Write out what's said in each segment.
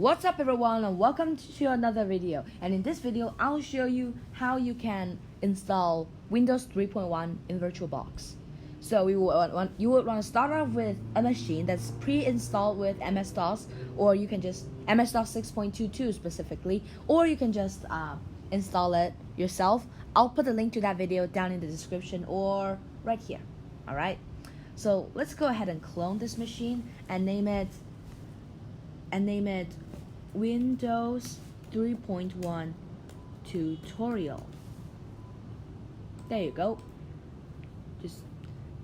What's up everyone, and welcome to another video. And in this video I'll show you how you can install Windows 3.1 in VirtualBox. So you would want to start off with a machine that's pre-installed with MS-DOS, or you can just MS-DOS 6.22 specifically, or you can just install it yourself. I'll put a link to that video down in the description or right here. Alright, so let's go ahead and clone this machine and name it Windows 3.1 tutorial. There you go. Just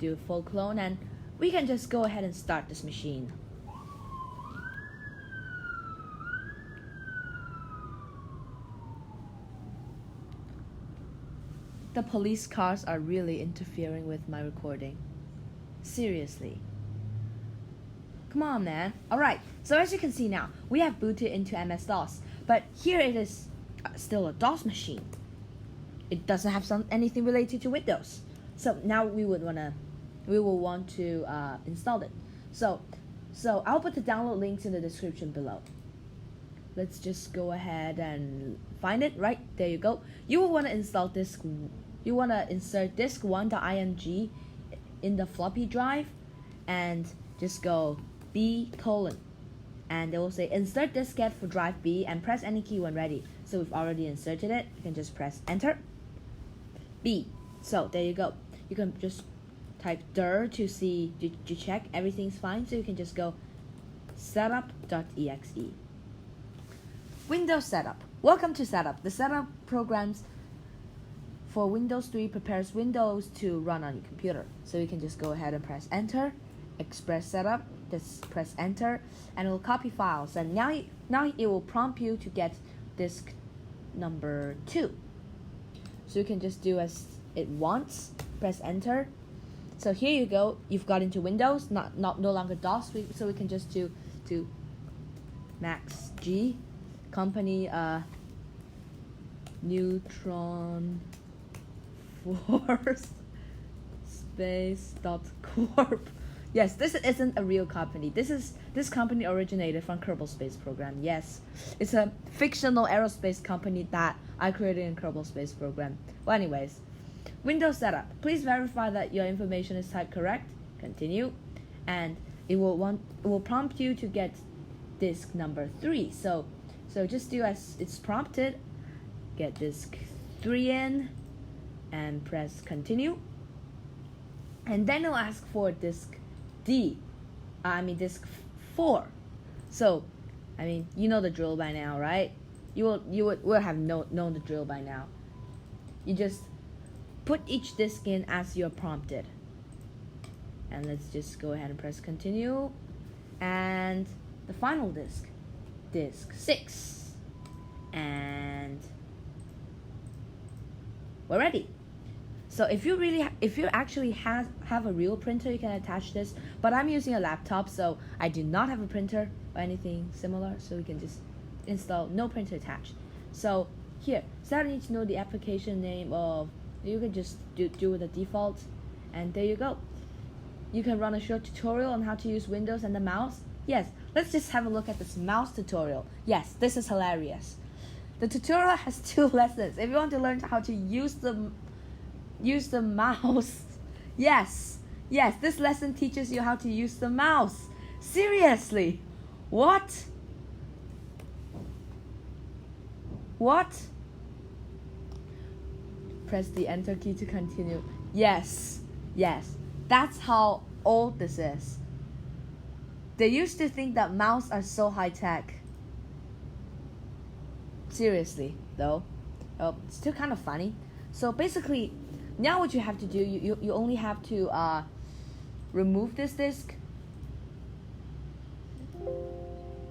do a full clone and we can just go ahead and start this machine. The police cars are really interfering with my recording. Seriously. Come on, man. Alright, so as you can see now, we have booted into MS-DOS, but here it is still a DOS machine. It doesn't have anything related to Windows. So now we will want to install it. So I'll put the download links in the description below. Let's just go ahead and find it. Right, there you go. You will want to install disk. You want to insert disk1.img in the floppy drive, and just go B:, and they will say insert diskette for drive B and press any key when ready. So we've already inserted it. You can just press enter. B. So there you go. You can just type dir to see to check everything's fine. So you can just go setup.exe. Windows setup. Welcome to setup. The setup programs for Windows 3 prepares Windows to run on your computer. So you can just go ahead and press enter. Express setup, just press enter, and it will copy files, and now it will prompt you to get disk number 2. So you can just do as it wants, press enter. So here you go, you've got into Windows, no longer DOS. So we can just do max G company neutron force space .corp. Yes, this isn't a real company. This company originated from Kerbal Space Program. Yes, it's a fictional aerospace company that I created in Kerbal Space Program. Well, anyways, Windows setup. Please verify that your information is typed correct. Continue, and it will prompt you to get disk number 3. So just do as it's prompted. Get disk 3 in, and press continue, and then it'll ask for disk disk 4. So, you know the drill by now, right? You will have known the drill by now. You just put each disk in as you're prompted. And let's just go ahead and press continue. And the final disk 6. And we're ready. So if you actually have a real printer, you can attach this. But I'm using a laptop, so I do not have a printer or anything similar. So we can just install no printer attached. So here, starting to know the application name of, you can just do with the default, and there you go. You can run a short tutorial on how to use Windows and the mouse. Yes, let's just have a look at this mouse tutorial. Yes, this is hilarious. The tutorial has 2 lessons. If you want to learn how to use the mouse, yes, this lesson teaches you how to use the mouse. Seriously, what? Press the enter key to continue. Yes, that's how old this is. They used to think that mouse are so high-tech. Seriously though, it's still kind of funny. So basically, now what you have to do, you only have to remove this disk.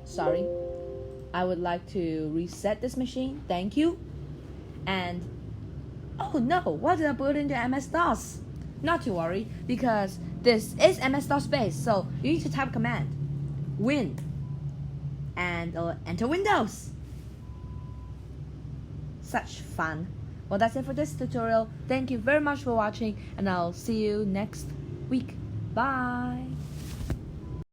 Sorry, I would like to reset this machine. Thank you. And oh no, what did I put into MS-DOS? Not to worry, because this is MS-DOS based. So you need to type command win and enter Windows. Such fun. Well, that's it for this tutorial. Thank you very much for watching, and I'll see you next week. Bye.